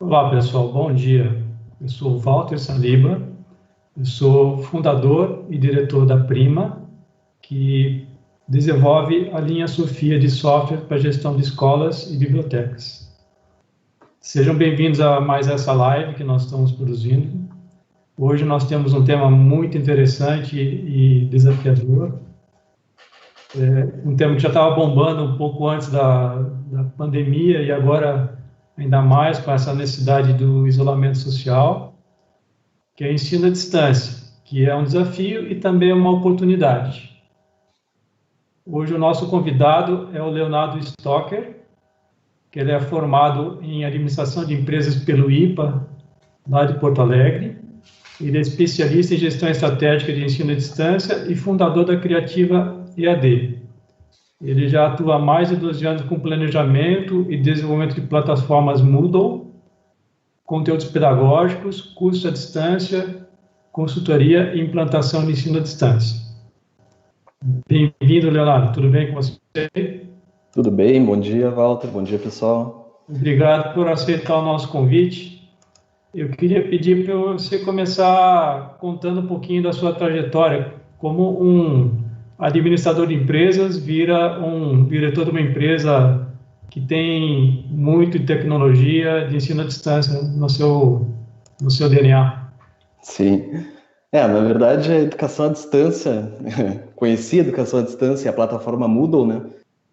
Olá, pessoal, bom dia. Eu sou Walter Saliba, eu sou fundador e diretor da Prima, que desenvolve a linha Sofia de software para gestão de escolas e bibliotecas. Sejam bem-vindos a mais essa live que nós estamos produzindo. Hoje nós temos um tema muito interessante e desafiador, um tema que já estava bombando um pouco antes da pandemia e agora ainda mais com essa necessidade do isolamento social, que é o ensino à distância, que é um desafio e também uma oportunidade. Hoje o nosso convidado é o Leonardo Stocker, que ele é formado em administração de empresas pelo IPA, lá de Porto Alegre. Ele é especialista em gestão estratégica de ensino à distância e fundador da Criativa EAD. Ele já atua há mais de 12 anos com planejamento e desenvolvimento de plataformas Moodle, conteúdos pedagógicos, cursos à distância, consultoria e implantação de ensino à distância. Bem-vindo, Leonardo. Tudo bem com você? Tudo bem. Bom dia, Walter. Bom dia, pessoal. Obrigado por aceitar o nosso convite. Eu queria pedir para você começar contando um pouquinho da sua trajetória, como um administrador de empresas vira um diretor de uma empresa que tem muito de tecnologia de ensino à distância no seu DNA. Sim. Na verdade, a educação à distância, conheci a educação à distância, a plataforma Moodle, né?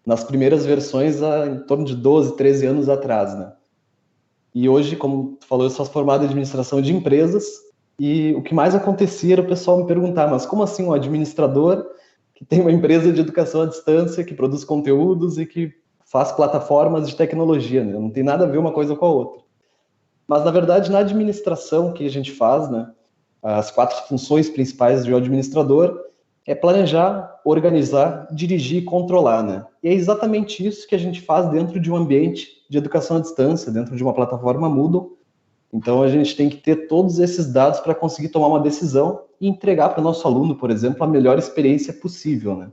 Nas primeiras versões, em torno de 12, 13 anos atrás, né? E hoje, como tu falou, eu sou formado em administração de empresas e o que mais acontecia era o pessoal me perguntar, mas como assim um administrador que tem uma empresa de educação à distância, que produz conteúdos e que faz plataformas de tecnologia, né? Não tem nada a ver uma coisa com a outra. Mas, na verdade, na administração que a gente faz, né, as 4 funções principais de um administrador é planejar, organizar, dirigir e controlar, né? E é exatamente isso que a gente faz dentro de um ambiente de educação à distância, dentro de uma plataforma Moodle. Então, a gente tem que ter todos esses dados para conseguir tomar uma decisão e entregar para o nosso aluno, por exemplo, a melhor experiência possível, né?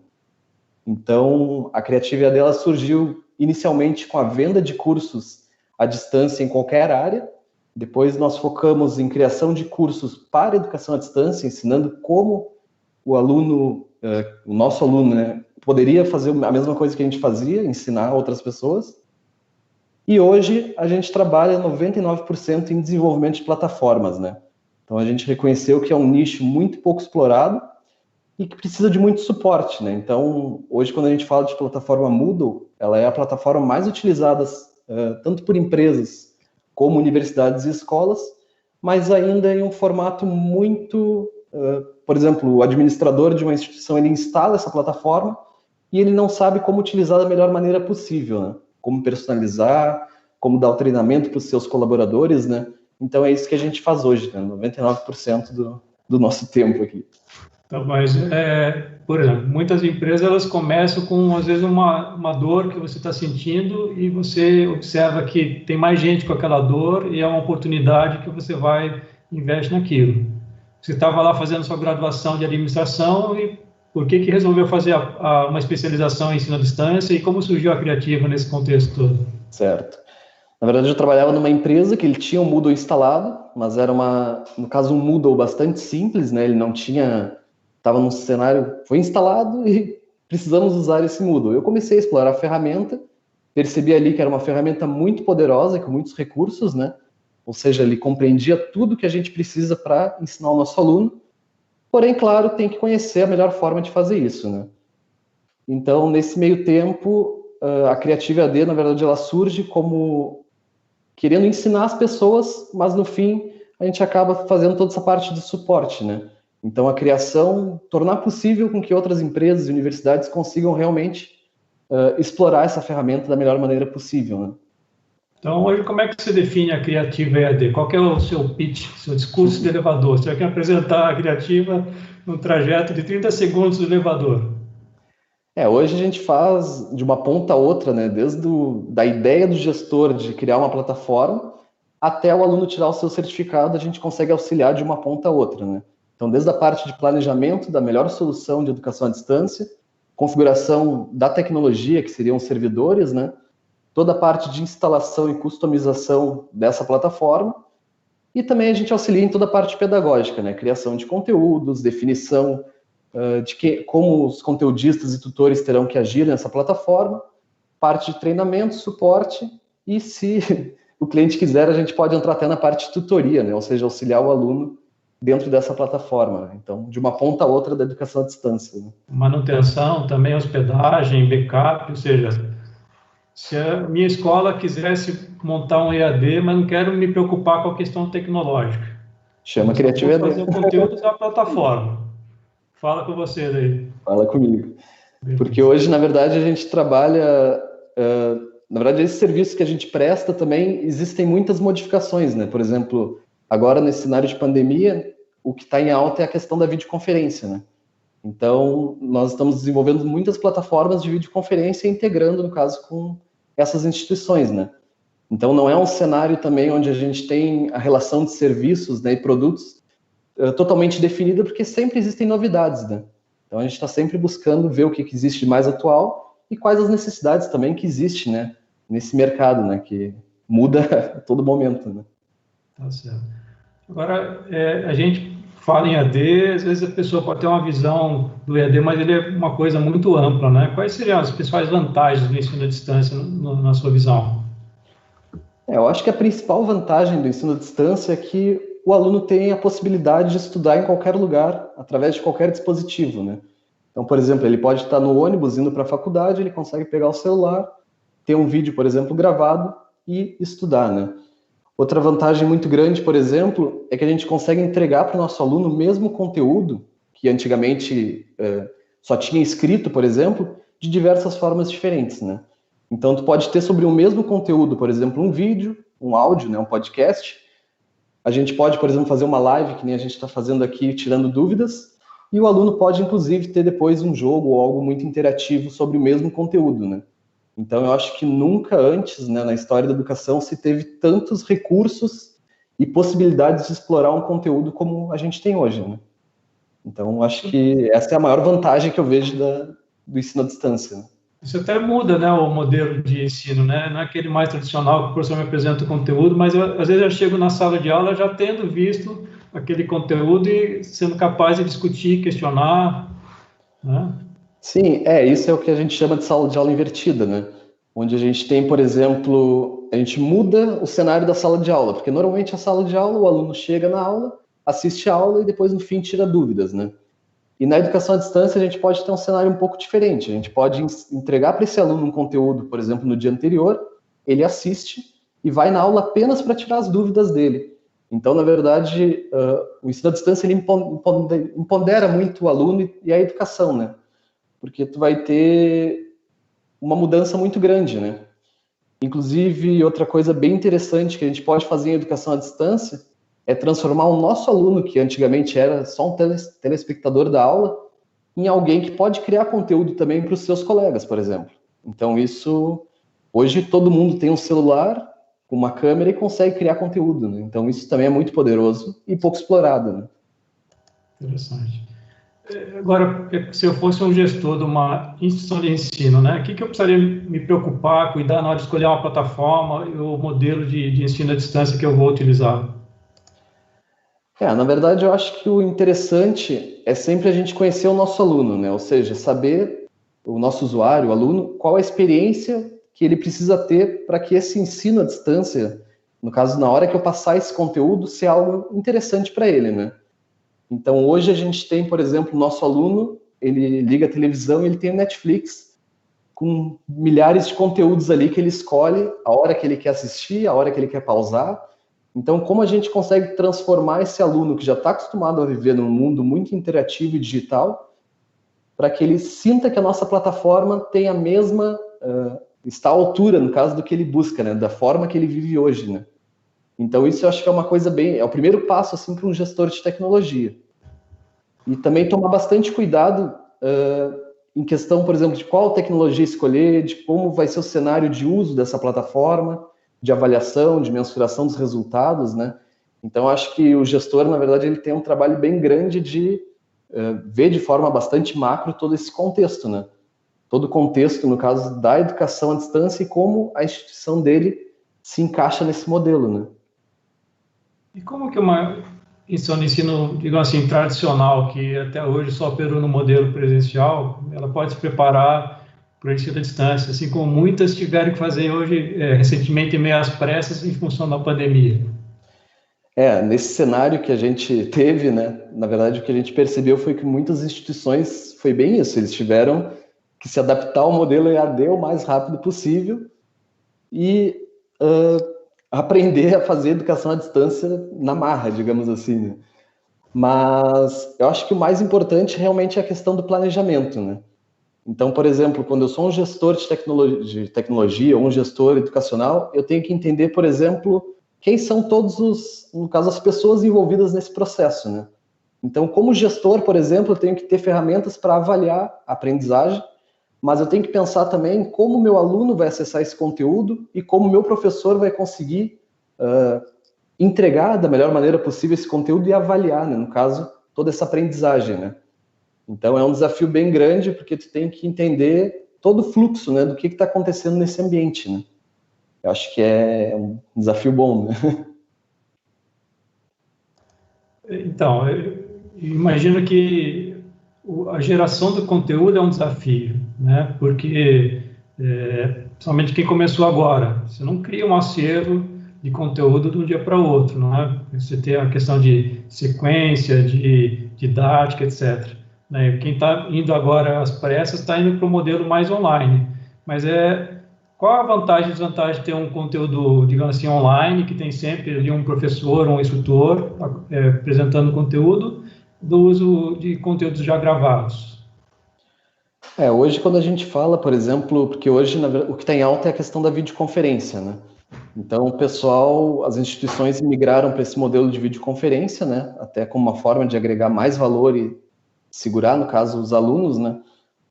Então, a Criativa dela surgiu inicialmente com a venda de cursos à distância em qualquer área. Depois, nós focamos em criação de cursos para educação à distância, ensinando como o aluno, o nosso aluno, né, poderia fazer a mesma coisa que a gente fazia, ensinar outras pessoas. E hoje a gente trabalha 99% em desenvolvimento de plataformas, né? Então a gente reconheceu que é um nicho muito pouco explorado e que precisa de muito suporte, né? Então hoje quando a gente fala de plataforma Moodle, ela é a plataforma mais utilizada tanto por empresas como universidades e escolas, mas ainda em um formato muito... por exemplo, o administrador de uma instituição, ele instala essa plataforma e ele não sabe como utilizar da melhor maneira possível, né? Como personalizar, como dar o treinamento para os seus colaboradores, né? Então é isso que a gente faz hoje, né? 99% do nosso tempo aqui. Então, mas, por exemplo, muitas empresas elas começam com, às vezes, uma dor que você está sentindo e você observa que tem mais gente com aquela dor e é uma oportunidade que você vai e investe naquilo. Você estava lá fazendo sua graduação de administração e por que resolveu fazer uma especialização em ensino à distância e como surgiu a Criativa nesse contexto todo? Certo. Na verdade, eu trabalhava numa empresa que ele tinha um Moodle instalado, mas era no caso, um Moodle bastante simples, né? Ele não tinha... Estava num cenário... Foi instalado e precisamos usar esse Moodle. Eu comecei a explorar a ferramenta, percebi ali que era uma ferramenta muito poderosa, com muitos recursos, né? Ou seja, ele compreendia tudo que a gente precisa para ensinar o nosso aluno. Porém, claro, tem que conhecer a melhor forma de fazer isso, né? Então, nesse meio tempo, a Criativa AD, na verdade, ela surge como querendo ensinar as pessoas, mas no fim a gente acaba fazendo toda essa parte de suporte, né? Então, a criação, tornar possível com que outras empresas e universidades consigam realmente explorar essa ferramenta da melhor maneira possível, né? Então, hoje, como é que você define a Criativa EAD? Qual que é o seu pitch, seu discurso de elevador? Você quer apresentar a Criativa num trajeto de 30 segundos do elevador? Hoje a gente faz de uma ponta a outra, né? Desde da ideia do gestor de criar uma plataforma até o aluno tirar o seu certificado, a gente consegue auxiliar de uma ponta a outra, né? Então, desde a parte de planejamento da melhor solução de educação à distância, configuração da tecnologia, que seriam os servidores, né? toda a parte de instalação e customização dessa plataforma, e também a gente auxilia em toda a parte pedagógica, né? Criação de conteúdos, definição como os conteudistas e tutores terão que agir nessa plataforma, parte de treinamento, suporte, e se o cliente quiser, a gente pode entrar até na parte de tutoria, né? Ou seja, auxiliar o aluno dentro dessa plataforma, né? Então, de uma ponta a outra da educação à distância, né? Manutenção, também hospedagem, backup, ou seja, se a minha escola quisesse montar um EAD, mas não quero me preocupar com a questão tecnológica. Chama Só vou criatividade. fazer o conteúdo da plataforma. Fala com você aí. Fala comigo. Porque hoje, na verdade, a gente trabalha... na verdade, esse serviço que a gente presta também, existem muitas modificações, né? Por exemplo, agora nesse cenário de pandemia, o que está em alta é a questão da videoconferência, né? Então, nós estamos desenvolvendo muitas plataformas de videoconferência, integrando, no caso, com essas instituições, né? Então, não é um cenário também onde a gente tem a relação de serviços, né, e produtos totalmente definida, porque sempre existem novidades, né? Então, a gente está sempre buscando ver o que existe de mais atual e quais as necessidades também que existem, né, nesse mercado, né, que muda a todo momento, né? Tá certo. Agora, a gente fala em EAD, às vezes a pessoa pode ter uma visão do EAD, mas ele é uma coisa muito ampla, né? Quais seriam as principais vantagens do ensino à distância na sua visão? Eu acho que a principal vantagem do ensino à distância é que o aluno tem a possibilidade de estudar em qualquer lugar, através de qualquer dispositivo, né? Então, por exemplo, ele pode estar no ônibus indo para a faculdade, ele consegue pegar o celular, ter um vídeo, por exemplo, gravado e estudar, né? Outra vantagem muito grande, por exemplo, é que a gente consegue entregar para o nosso aluno o mesmo conteúdo que antigamente só tinha escrito, por exemplo, de diversas formas diferentes, né? Então, tu pode ter sobre o mesmo conteúdo, por exemplo, um vídeo, um áudio, né, um podcast. A gente pode, por exemplo, fazer uma live, que nem a gente está fazendo aqui, tirando dúvidas, e o aluno pode, inclusive, ter depois um jogo ou algo muito interativo sobre o mesmo conteúdo, né? Então, eu acho que nunca antes, né, na história da educação, se teve tantos recursos e possibilidades de explorar um conteúdo como a gente tem hoje, né? Então, acho que essa é a maior vantagem que eu vejo do ensino à distância, né? Isso até muda, né, o modelo de ensino, né? Não é aquele mais tradicional que o professor me apresenta o conteúdo, mas às vezes eu chego na sala de aula já tendo visto aquele conteúdo e sendo capaz de discutir, questionar, né? Sim, isso é o que a gente chama de sala de aula invertida, né? Onde a gente tem, por exemplo, a gente muda o cenário da sala de aula, porque normalmente a sala de aula, o aluno chega na aula, assiste a aula e depois no fim tira dúvidas, né? E na educação à distância a gente pode ter um cenário um pouco diferente. A gente pode entregar para esse aluno um conteúdo, por exemplo, no dia anterior, ele assiste e vai na aula apenas para tirar as dúvidas dele. Então, na verdade, o ensino à distância ele empodera muito o aluno e a educação, né? Porque tu vai ter uma mudança muito grande, né? Inclusive, outra coisa bem interessante que a gente pode fazer em educação à distância é transformar o nosso aluno, que antigamente era só um telespectador da aula, em alguém que pode criar conteúdo também para os seus colegas, por exemplo. Então, hoje todo mundo tem um celular com uma câmera e consegue criar conteúdo, né? Então, isso também é muito poderoso e pouco explorado, né? Interessante. Agora, se eu fosse um gestor de uma instituição de ensino, né, o que eu precisaria me preocupar, cuidar na hora de escolher uma plataforma e o modelo de ensino à distância que eu vou utilizar? Na verdade, eu acho que o interessante é sempre a gente conhecer o nosso aluno, né? Ou seja, saber o nosso usuário, o aluno, qual a experiência que ele precisa ter para que esse ensino à distância, no caso, na hora que eu passar esse conteúdo, seja algo interessante para ele, né? Então, hoje a gente tem, por exemplo, o nosso aluno, ele liga a televisão e ele tem o Netflix com milhares de conteúdos ali que ele escolhe a hora que ele quer assistir, a hora que ele quer pausar. Então, como a gente consegue transformar esse aluno que já está acostumado a viver num mundo muito interativo e digital, para que ele sinta que a nossa plataforma tem a mesma, está à altura, no caso, do que ele busca, né? Da forma que ele vive hoje, né? Então, isso eu acho que é uma coisa é o primeiro passo, assim, para um gestor de tecnologia. E também tomar bastante cuidado em questão, por exemplo, de qual tecnologia escolher, de como vai ser o cenário de uso dessa plataforma, de avaliação, de mensuração dos resultados, né? Então, acho que o gestor, na verdade, ele tem um trabalho bem grande de ver de forma bastante macro todo esse contexto, né? todo o contexto, no caso da educação à distância, e como a instituição dele se encaixa nesse modelo, né? E como que isso é um ensino, digamos assim, tradicional, que até hoje só operou no modelo presencial, ela pode se preparar para o ensino à distância, assim como muitas tiveram que fazer hoje, recentemente, meio às pressas, em função da pandemia? Nesse cenário que a gente teve, né, na verdade, o que a gente percebeu foi que muitas instituições, foi bem isso, eles tiveram que se adaptar ao modelo EAD o mais rápido possível e aprender a fazer educação à distância na marra, digamos assim, né? Mas eu acho que o mais importante realmente é a questão do planejamento, né? Então, por exemplo, quando eu sou um gestor de tecnologia ou um gestor educacional, eu tenho que entender, por exemplo, quem são no caso, as pessoas envolvidas nesse processo, né? Então, como gestor, por exemplo, eu tenho que ter ferramentas para avaliar a aprendizagem, mas eu tenho que pensar também como o meu aluno vai acessar esse conteúdo e como o meu professor vai conseguir entregar da melhor maneira possível esse conteúdo e avaliar, né, no caso, toda essa aprendizagem, né? Então é um desafio bem grande, porque tu tem que entender todo o fluxo, né, do que está acontecendo nesse ambiente, né? Eu acho que é um desafio bom, né? Então, eu imagino que a geração do conteúdo é um desafio, né? Porque, principalmente quem começou agora, você não cria um acervo de conteúdo de um dia para o outro, não é? Você tem a questão de sequência, de didática, etc. Né? Quem está indo agora às pressas está indo para o modelo mais online, mas qual a vantagem e desvantagem de ter um conteúdo, digamos assim, online, que tem sempre ali um professor, um instrutor apresentando conteúdo, do uso de conteúdos já gravados? Hoje quando a gente fala, por exemplo, porque hoje o que está em alta é a questão da videoconferência, né? Então, o pessoal, as instituições migraram para esse modelo de videoconferência, né? Até como uma forma de agregar mais valor e segurar, no caso, os alunos, né?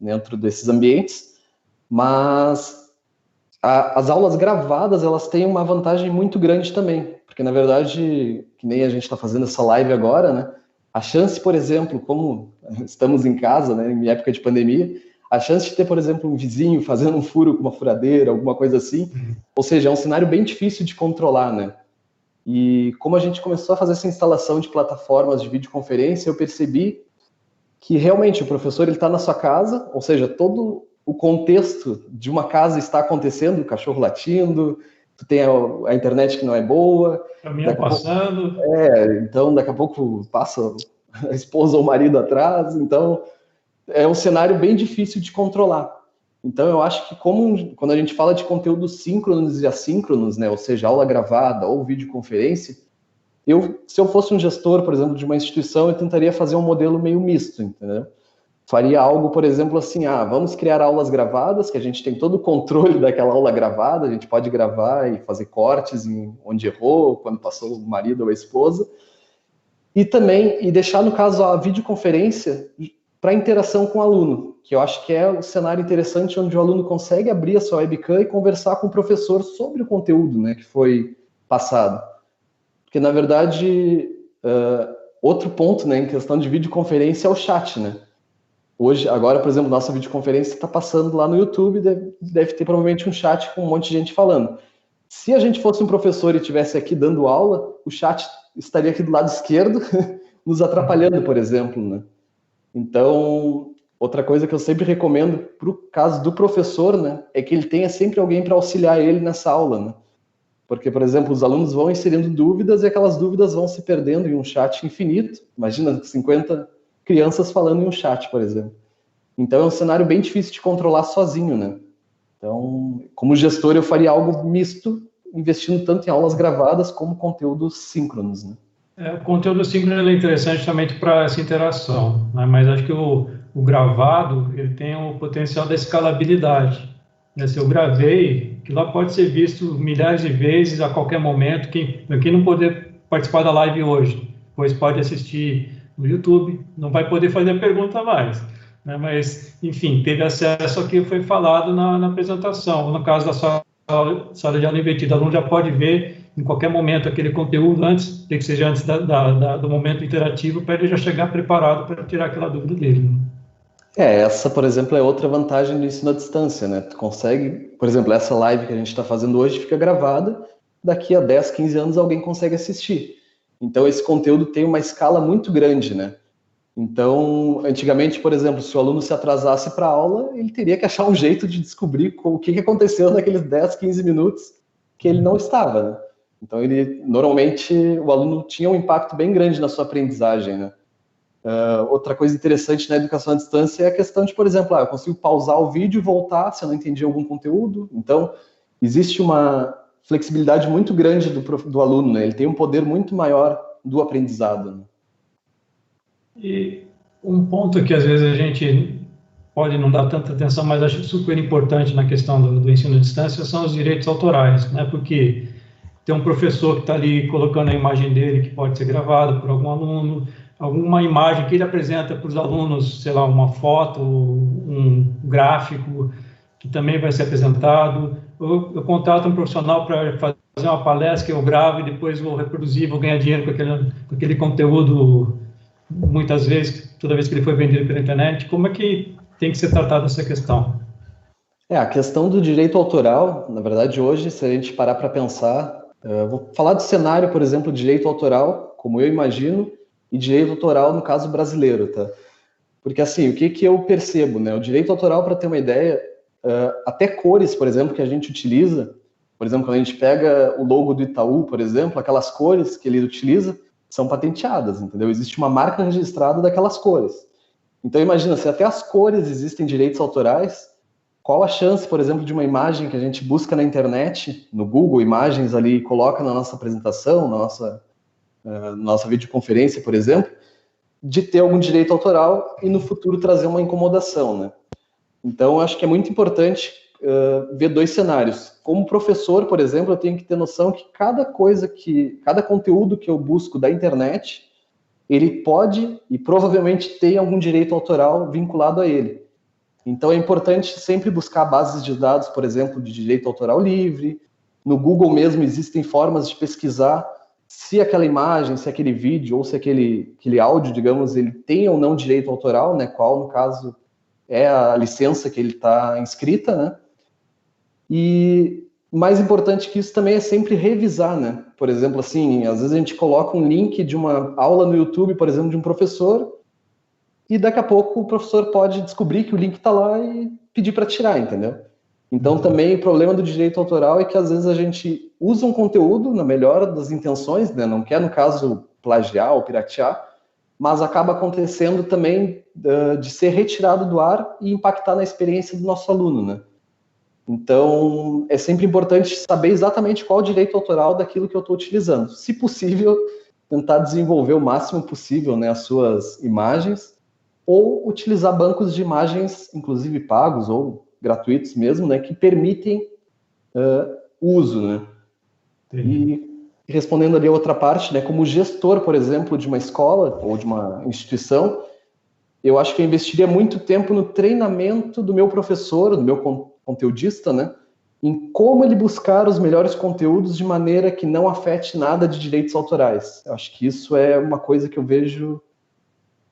Dentro desses ambientes. Mas as aulas gravadas, elas têm uma vantagem muito grande também, porque, na verdade, que nem a gente está fazendo essa live agora, né? A chance, por exemplo, como estamos em casa, né, em época de pandemia, a chance de ter, por exemplo, um vizinho fazendo um furo com uma furadeira, alguma coisa assim, ou seja, é um cenário bem difícil de controlar, né? E como a gente começou a fazer essa instalação de plataformas de videoconferência, eu percebi que realmente o professor ele está na sua casa, ou seja, todo o contexto de uma casa está acontecendo, o cachorro latindo, tu tem a internet que não é boa, Caminhão passando. então daqui a pouco passa a esposa ou o marido atrás, então é um cenário bem difícil de controlar. Então eu acho que quando a gente fala de conteúdos síncronos e assíncronos, né, ou seja, aula gravada ou videoconferência, se eu fosse um gestor, por exemplo, de uma instituição, eu tentaria fazer um modelo meio misto, entendeu? Faria algo, por exemplo, assim, vamos criar aulas gravadas, que a gente tem todo o controle daquela aula gravada, a gente pode gravar e fazer cortes em onde errou, quando passou o marido ou a esposa, e deixar, no caso, a videoconferência para interação com o aluno, que eu acho que é um cenário interessante onde o aluno consegue abrir a sua webcam e conversar com o professor sobre o conteúdo, né, que foi passado. Porque, na verdade, outro ponto, né, em questão de videoconferência é o chat, né? Hoje, agora, por exemplo, nossa videoconferência está passando lá no YouTube, deve ter provavelmente um chat com um monte de gente falando. Se a gente fosse um professor e estivesse aqui dando aula, o chat estaria aqui do lado esquerdo, nos atrapalhando, por exemplo, né? Então, outra coisa que eu sempre recomendo para o caso do professor, né, é que ele tenha sempre alguém para auxiliar ele nessa aula, né? Porque, por exemplo, os alunos vão inserindo dúvidas e aquelas dúvidas vão se perdendo em um chat infinito. Imagina 50 crianças falando em um chat, por exemplo. Então é um cenário bem difícil de controlar sozinho, né? Então, como gestor, eu faria algo misto, investindo tanto em aulas gravadas como conteúdos síncronos, né? O conteúdo síncrono é interessante justamente para essa interação, né? Mas acho que o gravado ele tem o potencial da escalabilidade. Né? Se eu gravei, que lá pode ser visto milhares de vezes a qualquer momento. Quem não poder participar da live hoje, pois pode assistir no YouTube, não vai poder fazer pergunta mais. Né? Mas, enfim, teve acesso ao que foi falado na apresentação. No caso da sala de aula invertida, o aluno já pode ver em qualquer momento aquele conteúdo antes, tem que seja antes do momento interativo, para ele já chegar preparado para tirar aquela dúvida dele. Essa, por exemplo, é outra vantagem do ensino à distância, né? Tu consegue, por exemplo, essa live que a gente está fazendo hoje fica gravada, daqui a 10, 15 anos alguém consegue assistir. Então, esse conteúdo tem uma escala muito grande, né? Então, antigamente, por exemplo, se o aluno se atrasasse para a aula, ele teria que achar um jeito de descobrir o que aconteceu naqueles 10, 15 minutos que ele não estava, né? Então, normalmente, o aluno tinha um impacto bem grande na sua aprendizagem, né? Outra coisa interessante na educação à distância é a questão de, por exemplo, eu consigo pausar o vídeo e voltar se eu não entendi algum conteúdo. Então, existe uma flexibilidade muito grande do aluno, né? Ele tem um poder muito maior do aprendizado, né? E um ponto que às vezes a gente pode não dar tanta atenção, mas acho super importante na questão do ensino à distância, são os direitos autorais, né? Porque tem um professor que está ali colocando a imagem dele, que pode ser gravada por algum aluno, alguma imagem que ele apresenta para os alunos, sei lá, uma foto, um gráfico, que também vai ser apresentado. Eu contrato um profissional para fazer uma palestra que eu gravo e depois vou reproduzir, vou ganhar dinheiro com aquele conteúdo, muitas vezes, toda vez que ele foi vendido pela internet. Como é que tem que ser tratada essa questão? A questão do direito autoral, na verdade, hoje, se a gente parar para pensar, vou falar do cenário, por exemplo, direito autoral, como eu imagino, e direito autoral no caso brasileiro, tá? Porque assim, o que eu percebo, né? O direito autoral, para ter uma ideia, até cores, por exemplo, que a gente utiliza, por exemplo, quando a gente pega o logo do Itaú, por exemplo, aquelas cores que ele utiliza são patenteadas, entendeu? Existe uma marca registrada daquelas cores. Então imagina, se até as cores existem direitos autorais, qual a chance, por exemplo, de uma imagem que a gente busca na internet, no Google, imagens ali, e coloca na nossa apresentação, na nossa videoconferência, por exemplo, de ter algum direito autoral e no futuro trazer uma incomodação, né? Então, acho que é muito importante ver dois cenários. Como professor, por exemplo, eu tenho que ter noção que cada conteúdo que eu busco da internet, ele pode e provavelmente tem algum direito autoral vinculado a ele. Então, é importante sempre buscar bases de dados, por exemplo, de direito autoral livre. No Google mesmo existem formas de pesquisar se aquela imagem, se aquele vídeo ou se aquele áudio, digamos, ele tem ou não direito autoral, né? Qual, no caso, é a licença que ele está inscrita, né? E mais importante que isso também é sempre revisar, né? Por exemplo, assim, às vezes a gente coloca um link de uma aula no YouTube, por exemplo, de um professor, e daqui a pouco o professor pode descobrir que o link está lá e pedir para tirar, entendeu? Então também o problema do direito autoral é que às vezes a gente usa um conteúdo na melhor das intenções, né? Não quer, no caso, plagiar ou piratear, mas acaba acontecendo também de ser retirado do ar e impactar na experiência do nosso aluno, né? Então, é sempre importante saber exatamente qual o direito autoral daquilo que eu estou utilizando. Se possível, tentar desenvolver o máximo possível, né, as suas imagens, ou utilizar bancos de imagens, inclusive pagos ou gratuitos mesmo, né, que permitem o uso, né? E respondendo ali a outra parte, né, como gestor, por exemplo, de uma escola ou de uma instituição, eu acho que eu investiria muito tempo no treinamento do meu professor, do meu conteudista, né, em como ele buscar os melhores conteúdos de maneira que não afete nada de direitos autorais. Eu acho que isso é uma coisa que eu vejo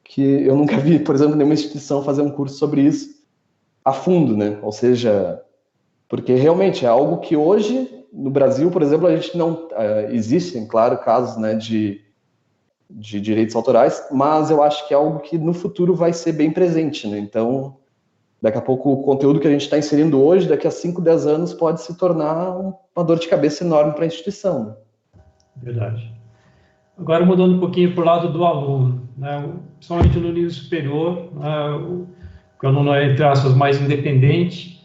que eu nunca vi, por exemplo, nenhuma instituição fazer um curso sobre isso a fundo, né? Ou seja, porque realmente é algo que hoje, no Brasil, por exemplo, a gente não... existem, claro, casos, né, de direitos autorais, mas eu acho que é algo que no futuro vai ser bem presente, né? Então, daqui a pouco o conteúdo que a gente está inserindo hoje, daqui a 5, 10 anos, pode se tornar uma dor de cabeça enorme para a instituição, né? Verdade. Agora, mudando um pouquinho para o lado do aluno, né? Principalmente no nível superior, né? O aluno é, entre aspas, mais independente.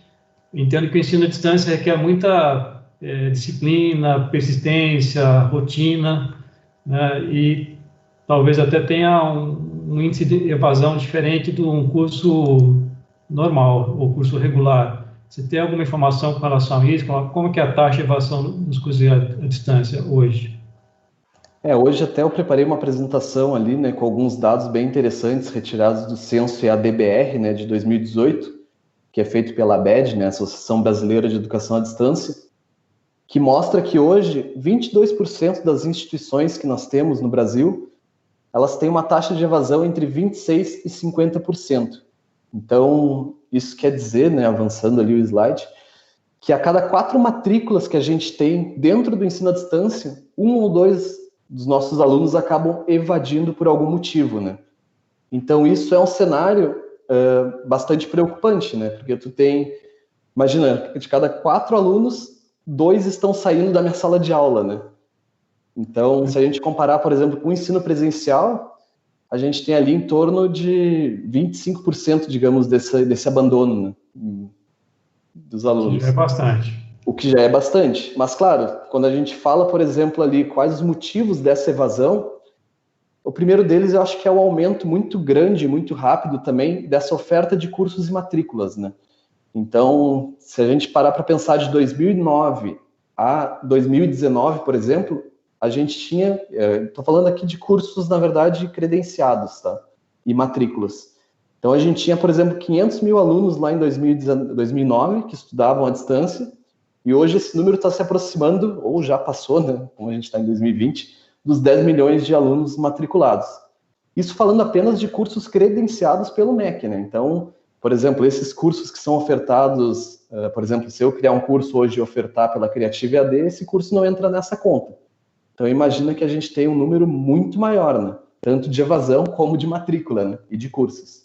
Entendo que o ensino à distância requer muita disciplina, persistência, rotina, né? E talvez até tenha um índice de evasão diferente de um curso normal ou curso regular. Você tem alguma informação com relação a isso? Como que é a taxa de evasão nos cursos à distância hoje? Hoje até eu preparei uma apresentação ali, né, com alguns dados bem interessantes retirados do censo EAD-BR, né, de 2018, que é feito pela ABED, né, Associação Brasileira de Educação à Distância, que mostra que hoje 22% das instituições que nós temos no Brasil, elas têm uma taxa de evasão entre 26% e 50%. Então, isso quer dizer, né, avançando ali o slide, que a cada 4 matrículas que a gente tem dentro do ensino à distância, 1 ou 2 dos nossos alunos acabam evadindo por algum motivo, né? Então, isso é um cenário bastante preocupante, né? Porque tu tem, imagina, de cada 4 alunos, 2 estão saindo da minha sala de aula, né? Então, se a gente comparar, por exemplo, com o ensino presencial, a gente tem ali em torno de 25%, digamos, desse abandono, né, dos alunos. Que já é bastante. O que já é bastante. Mas, claro, quando a gente fala, por exemplo, ali quais os motivos dessa evasão, o primeiro deles eu acho que é o aumento muito grande, muito rápido também, dessa oferta de cursos e matrículas, né? Então, se a gente parar para pensar de 2009 a 2019, por exemplo, a gente tinha, estou falando aqui de cursos, na verdade, credenciados, tá? E matrículas. Então, a gente tinha, por exemplo, 500 mil alunos lá em 2009 que estudavam à distância, e hoje esse número está se aproximando, ou já passou, né, como a gente está em 2020, dos 10 milhões de alunos matriculados. Isso falando apenas de cursos credenciados pelo MEC, né? Então, por exemplo, esses cursos que são ofertados, por exemplo, se eu criar um curso hoje e ofertar pela Creative AD, esse curso não entra nessa conta. Então, imagina que a gente tem um número muito maior, né? Tanto de evasão como de matrícula, né? E de cursos.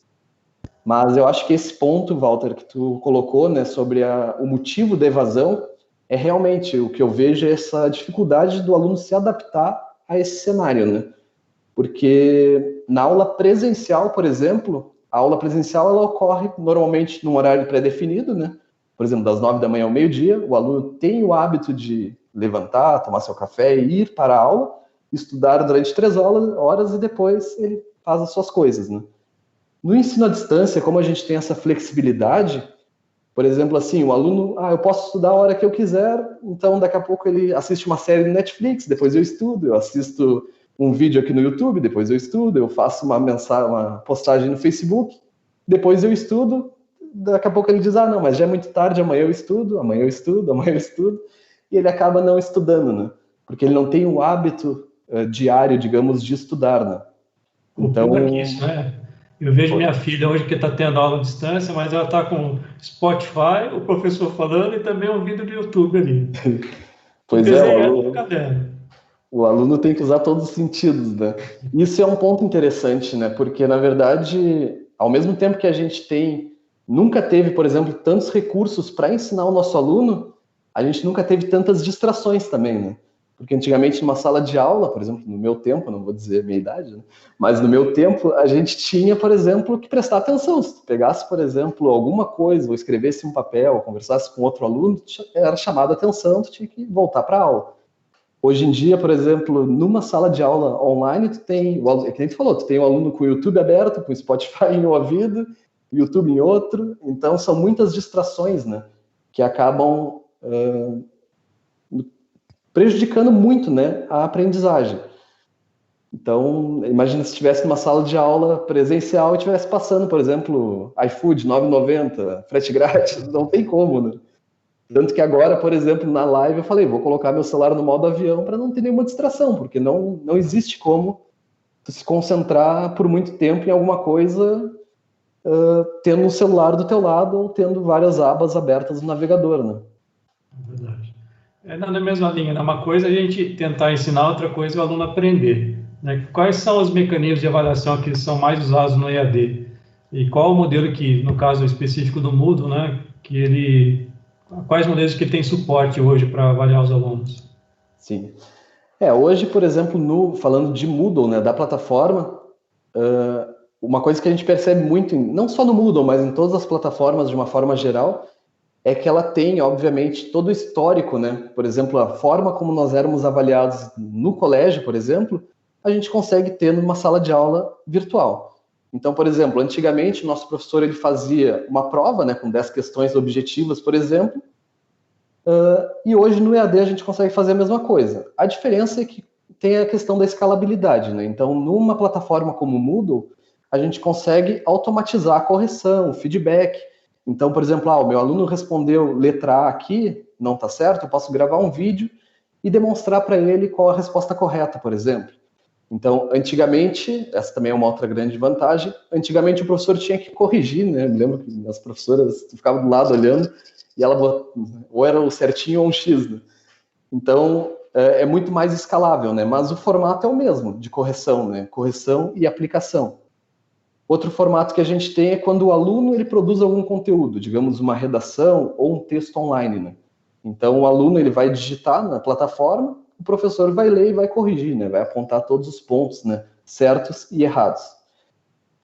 Mas eu acho que esse ponto, Walter, que tu colocou, né, sobre o motivo da evasão, é realmente o que eu vejo é essa dificuldade do aluno se adaptar a esse cenário, né? Porque na aula presencial, por exemplo, a aula presencial ela ocorre normalmente num horário pré-definido, né? Por exemplo, das 9 da manhã ao meio-dia, o aluno tem o hábito de levantar, tomar seu café e ir para a aula, estudar durante 3 horas e depois ele faz as suas coisas, né? No ensino à distância, como a gente tem essa flexibilidade, por exemplo, assim, o aluno, eu posso estudar a hora que eu quiser, então daqui a pouco ele assiste uma série no Netflix, depois eu estudo, eu assisto um vídeo aqui no YouTube, depois eu estudo, eu faço uma postagem no Facebook, depois eu estudo, daqui a pouco ele diz, não, mas já é muito tarde, amanhã eu estudo, amanhã eu estudo, amanhã eu estudo, e ele acaba não estudando, né? Porque ele não tem o hábito diário, digamos, de estudar, né? Então, isso, né? Eu vejo minha filha hoje que está tendo aula à distância, mas ela está com Spotify, o professor falando e também um vídeo do YouTube ali. Pois o aluno tem que usar todos os sentidos, né? Isso é um ponto interessante, né? Porque, na verdade, ao mesmo tempo que a gente nunca teve, por exemplo, tantos recursos para ensinar o nosso aluno, a gente nunca teve tantas distrações também, né? Porque antigamente, numa sala de aula, por exemplo, no meu tempo, não vou dizer a minha idade, né? Mas no meu tempo, a gente tinha, por exemplo, que prestar atenção. Se tu pegasse, por exemplo, alguma coisa, ou escrevesse um papel, ou conversasse com outro aluno, era chamado a atenção, tu tinha que voltar para a aula. Hoje em dia, por exemplo, numa sala de aula online, tu tem, é que nem tu falou, tu tem o aluno com o YouTube aberto, com o Spotify em um ouvido, o YouTube em outro, então são muitas distrações, né? Que acabam prejudicando muito, né, a aprendizagem. Então, imagina se estivesse numa sala de aula presencial e estivesse passando, por exemplo, iFood, R$ 9,90, frete grátis, não tem como, né? Tanto que agora, por exemplo, na live eu falei, vou colocar meu celular no modo avião para não ter nenhuma distração, porque não existe como tu se concentrar por muito tempo em alguma coisa tendo um celular do teu lado ou tendo várias abas abertas no navegador, né? É verdade. Na mesma linha, né? Uma coisa é a gente tentar ensinar, outra coisa é o aluno aprender, né? Quais são os mecanismos de avaliação que são mais usados no EAD? E qual o modelo que, no caso específico do Moodle, né, quais modelos que tem suporte hoje para avaliar os alunos? Sim. Hoje, por exemplo, falando de Moodle, né, da plataforma, uma coisa que a gente percebe muito, não só no Moodle, mas em todas as plataformas de uma forma geral, é que ela tem, obviamente, todo o histórico, né? Por exemplo, a forma como nós éramos avaliados no colégio, por exemplo, a gente consegue ter numa sala de aula virtual. Então, por exemplo, antigamente, o nosso professor ele fazia uma prova, né, com 10 questões objetivas, por exemplo, e hoje no EAD a gente consegue fazer a mesma coisa. A diferença é que tem a questão da escalabilidade, né? Então, numa plataforma como o Moodle, a gente consegue automatizar a correção, o feedback. Então, por exemplo, o meu aluno respondeu letra A aqui, não está certo, eu posso gravar um vídeo e demonstrar para ele qual a resposta correta, por exemplo. Então, antigamente, essa também é uma outra grande vantagem, antigamente o professor tinha que corrigir, né? Eu me lembro que as professoras ficavam do lado olhando e ela ou era o certinho ou um X, né? Então, é muito mais escalável, né? Mas o formato é o mesmo, de correção, né? Correção e aplicação. Outro formato que a gente tem é quando o aluno ele produz algum conteúdo, digamos uma redação ou um texto online, né? Então, o aluno ele vai digitar na plataforma, o professor vai ler e vai corrigir, né? Vai apontar todos os pontos, né? Certos e errados.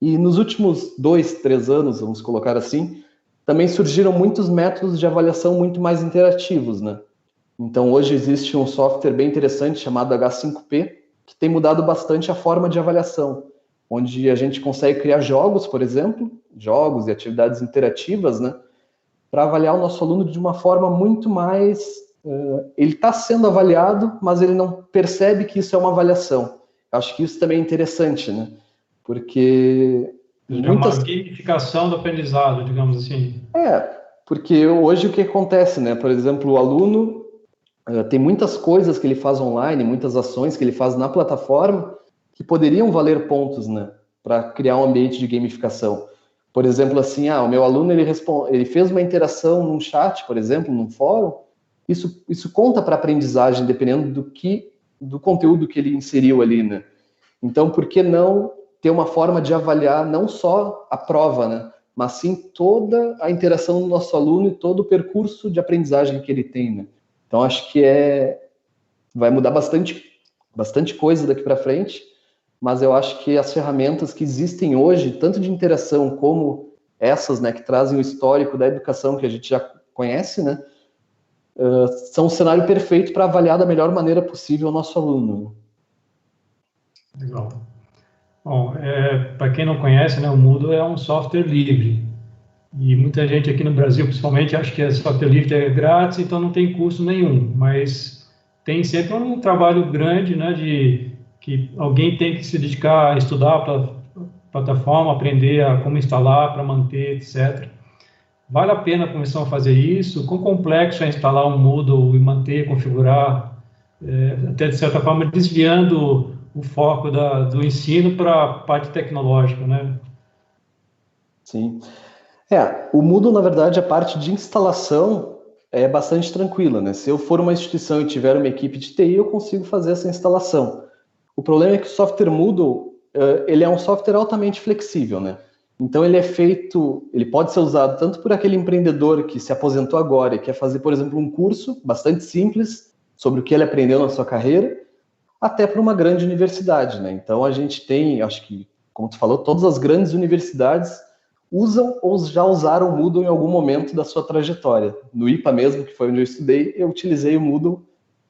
E nos últimos 2, 3 anos, vamos colocar assim, também surgiram muitos métodos de avaliação muito mais interativos, né? Então, hoje existe um software bem interessante chamado H5P, que tem mudado bastante a forma de avaliação, onde a gente consegue criar jogos, por exemplo, jogos e atividades interativas, né, para avaliar o nosso aluno de uma forma muito mais... ele está sendo avaliado, mas ele não percebe que isso é uma avaliação. Acho que isso também é interessante, né? Porque É uma gamificação do aprendizado, digamos assim. Porque hoje o que acontece, né? Por exemplo, o aluno tem muitas coisas que ele faz online, muitas ações que ele faz na plataforma que poderiam valer pontos, né? Para criar um ambiente de gamificação. Por exemplo, assim, o meu aluno ele fez uma interação num chat, por exemplo, num fórum. Isso conta para aprendizagem, dependendo do conteúdo que ele inseriu ali, né? Então, por que não ter uma forma de avaliar não só a prova, né? Mas sim toda a interação do nosso aluno e todo o percurso de aprendizagem que ele tem, né? Então, acho que vai mudar bastante coisa daqui para frente, mas eu acho que as ferramentas que existem hoje, tanto de interação como essas, né, que trazem o histórico da educação que a gente já conhece, né, são um cenário perfeito para avaliar da melhor maneira possível o nosso aluno. Legal. Bom, para quem não conhece, né, o Moodle é um software livre. E muita gente aqui no Brasil, principalmente, acha que o software livre é grátis, então não tem custo nenhum. Mas tem sempre um trabalho grande, né, de que alguém tem que se dedicar a estudar a plataforma, aprender a como instalar, para manter, etc. Vale a pena começar a fazer isso? Quão complexo é instalar um Moodle e manter, configurar, até de certa forma desviando o foco do ensino para a parte tecnológica, né? Sim. O Moodle, na verdade, a parte de instalação é bastante tranquila, né? Se eu for uma instituição e tiver uma equipe de TI, eu consigo fazer essa instalação. O problema é que o software Moodle, ele é um software altamente flexível, né? Então ele pode ser usado tanto por aquele empreendedor que se aposentou agora e quer fazer, por exemplo, um curso bastante simples sobre o que ele aprendeu na sua carreira, até para uma grande universidade, né? Então a gente tem, acho que, como tu falou, todas as grandes universidades usam ou já usaram o Moodle em algum momento da sua trajetória. No IPA mesmo, que foi onde eu estudei, eu utilizei o Moodle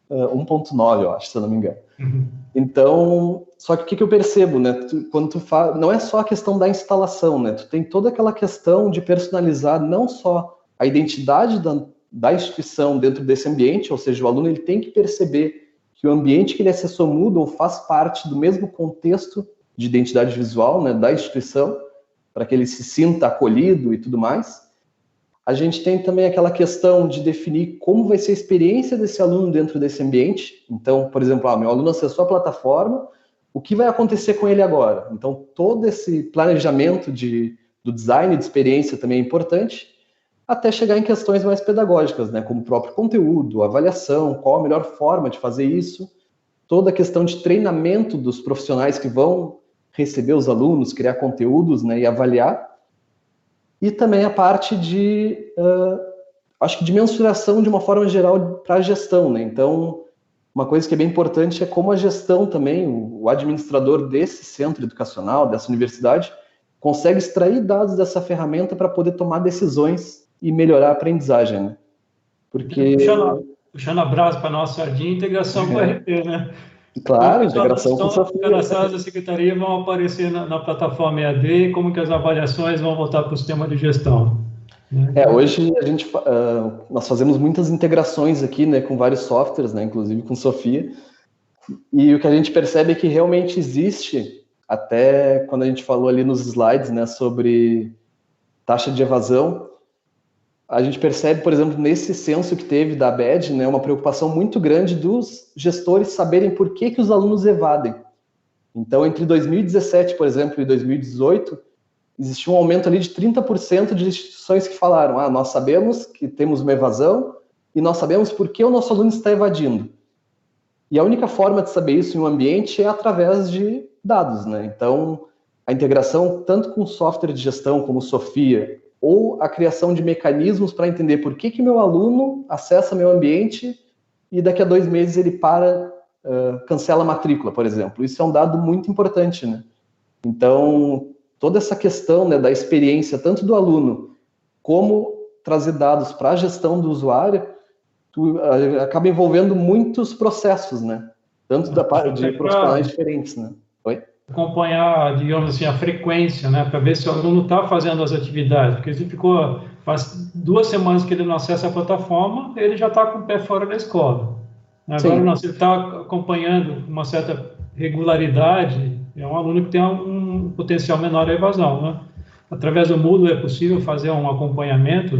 1.9, eu acho, se eu não me engano. Uhum. Então, só que o que eu percebo, né? Quando tu faz, não é só a questão da instalação, né? Tu tem toda aquela questão de personalizar não só a identidade da instituição dentro desse ambiente, ou seja, o aluno ele tem que perceber que o ambiente que ele acessou Moodle faz parte do mesmo contexto de identidade visual, né, da instituição, para que ele se sinta acolhido e tudo mais. A gente tem também aquela questão de definir como vai ser a experiência desse aluno dentro desse ambiente. Então, por exemplo, meu aluno acessou a plataforma, o que vai acontecer com ele agora? Então, todo esse planejamento do design de experiência também é importante, até chegar em questões mais pedagógicas, né, como o próprio conteúdo, avaliação, qual a melhor forma de fazer isso, toda a questão de treinamento dos profissionais que vão receber os alunos, criar conteúdos, né, e avaliar. E também a parte acho que de mensuração de uma forma geral para a gestão, né? Então, uma coisa que é bem importante é como a gestão também, o administrador desse centro educacional, dessa universidade, consegue extrair dados dessa ferramenta para poder tomar decisões e melhorar a aprendizagem, né? Porque... Puxando a brasa para a nossa sardinha, integração com o RP, né? Claro, integração com o software. Os cadastrados da secretaria vão aparecer na plataforma EAD, como que as avaliações vão voltar para o sistema de gestão. Né? Hoje nós fazemos muitas integrações aqui, né, com vários softwares, né, inclusive com Sofia, e o que a gente percebe é que realmente existe, até quando a gente falou ali nos slides, né, sobre taxa de evasão, a gente percebe, por exemplo, nesse censo que teve da ABED, né, uma preocupação muito grande dos gestores saberem por que os alunos evadem. Então, entre 2017, por exemplo, e 2018, existiu um aumento ali de 30% de instituições que falaram: nós sabemos que temos uma evasão e nós sabemos por que o nosso aluno está evadindo. E a única forma de saber isso em um ambiente é através de dados, né? Então, a integração tanto com software de gestão como Sofia, ou a criação de mecanismos para entender por que meu aluno acessa meu ambiente e daqui a 2 meses ele cancela a matrícula, por exemplo. Isso é um dado muito importante, né? Então, toda essa questão, né, da experiência, tanto do aluno, como trazer dados para a gestão do usuário, acaba envolvendo muitos processos, né? Tanto da parte de profissionais diferentes, né? Oi? Acompanhar, digamos assim, a frequência, né, para ver se o aluno está fazendo as atividades, porque se faz 2 semanas que ele não acessa a plataforma, ele já está com o pé fora da escola. Agora, não, se ele está acompanhando uma certa regularidade, é um aluno que tem um potencial menor à evasão, né? Através do Moodle é possível fazer um acompanhamento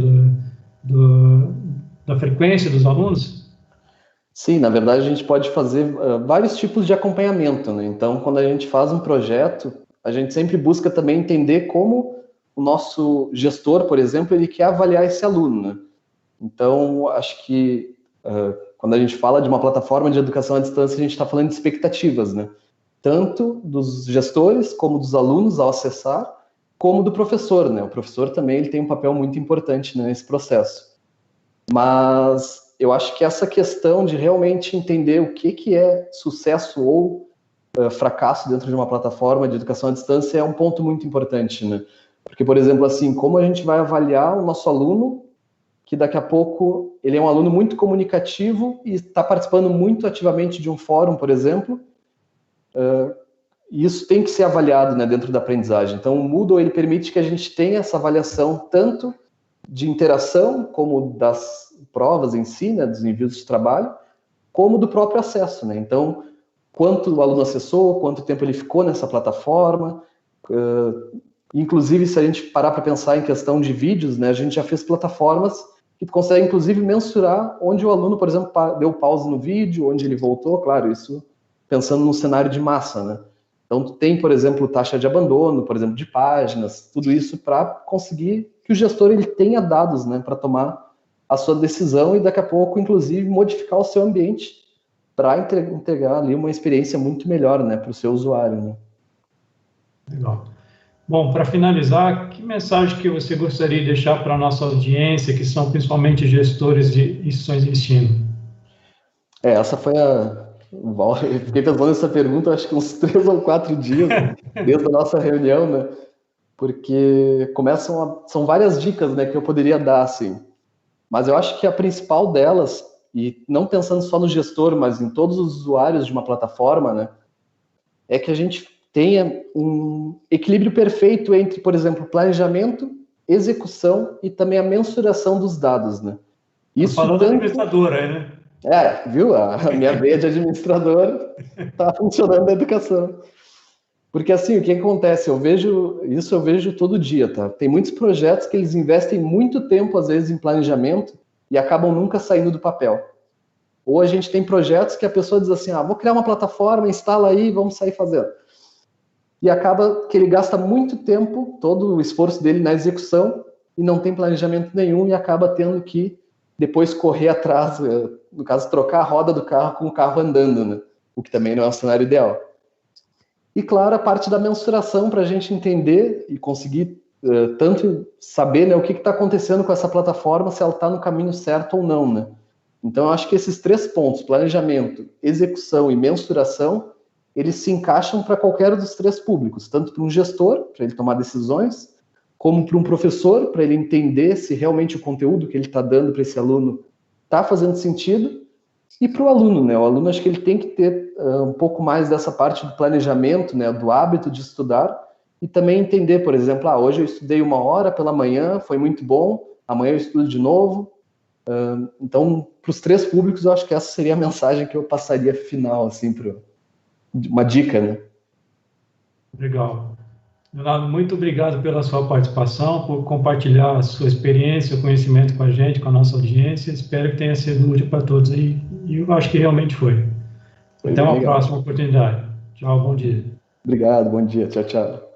da frequência dos alunos? Sim, na verdade a gente pode fazer vários tipos de acompanhamento, né? Então, quando a gente faz um projeto, a gente sempre busca também entender como o nosso gestor, por exemplo, ele quer avaliar esse aluno, né? Então, acho que quando a gente fala de uma plataforma de educação à distância, a gente está falando de expectativas, né? Tanto dos gestores, como dos alunos ao acessar, como do professor, né? O professor também ele tem um papel muito importante, né, nesse processo. Mas eu acho que essa questão de realmente entender o que é sucesso ou fracasso dentro de uma plataforma de educação à distância é um ponto muito importante, né? Porque, por exemplo, assim, como a gente vai avaliar o nosso aluno, que daqui a pouco ele é um aluno muito comunicativo e está participando muito ativamente de um fórum, por exemplo, e isso tem que ser avaliado, né, dentro da aprendizagem. Então, o Moodle ele permite que a gente tenha essa avaliação tanto de interação, como das provas em si, né, dos envios de trabalho, como do próprio acesso, né? Então, quanto o aluno acessou, quanto tempo ele ficou nessa plataforma, inclusive se a gente parar para pensar em questão de vídeos, né, a gente já fez plataformas que conseguem inclusive mensurar onde o aluno, por exemplo, deu pause no vídeo, onde ele voltou, claro, isso pensando num cenário de massa, né? Então, tem, por exemplo, taxa de abandono, por exemplo, de páginas, tudo isso para conseguir que o gestor ele tenha dados, né, para tomar a sua decisão e daqui a pouco, inclusive, modificar o seu ambiente para entregar ali uma experiência muito melhor, né, para o seu usuário, né? Legal. Bom, para finalizar, que mensagem que você gostaria de deixar para a nossa audiência, que são principalmente gestores de instituições de ensino? Essa foi eu fiquei pensando nessa pergunta, acho que uns 3 ou 4 dias, desde a nossa reunião, né? Porque são várias dicas, né, que eu poderia dar, assim. Mas eu acho que a principal delas, e não pensando só no gestor, mas em todos os usuários de uma plataforma, né, é que a gente tenha um equilíbrio perfeito entre, por exemplo, planejamento, execução e também a mensuração dos dados, né? Isso falando da administradora, né? Viu? A minha veia de administrador está funcionando na educação. Porque assim, o que acontece? Eu vejo todo dia, tá? Tem muitos projetos que eles investem muito tempo, às vezes, em planejamento e acabam nunca saindo do papel. Ou a gente tem projetos que a pessoa diz assim, vou criar uma plataforma, instala aí, vamos sair fazendo. E acaba que ele gasta muito tempo, todo o esforço dele na execução, e não tem planejamento nenhum, e acaba tendo que depois correr atrás, no caso, trocar a roda do carro com o carro andando, né? O que também não é um cenário ideal. E, claro, a parte da mensuração para a gente entender e conseguir tanto saber, né, o que está acontecendo com essa plataforma, se ela está no caminho certo ou não, né? Então, eu acho que esses 3 pontos, planejamento, execução e mensuração, eles se encaixam para qualquer dos 3 públicos, tanto para um gestor, para ele tomar decisões, como para um professor, para ele entender se realmente o conteúdo que ele está dando para esse aluno está fazendo sentido, e para o aluno, né? O aluno, acho que ele tem que ter um pouco mais dessa parte do planejamento, né? Do hábito de estudar, e também entender, por exemplo, hoje eu estudei 1 hora pela manhã, foi muito bom, amanhã eu estudo de novo. Então, para os 3 públicos, eu acho que essa seria a mensagem que eu passaria final, assim, uma dica, né? Legal. Leonardo, muito obrigado pela sua participação, por compartilhar a sua experiência, o conhecimento com a gente, com a nossa audiência. Espero que tenha sido útil para todos aí, e eu acho que realmente foi. Até uma próxima oportunidade. Tchau, bom dia. Obrigado, bom dia. Tchau, tchau.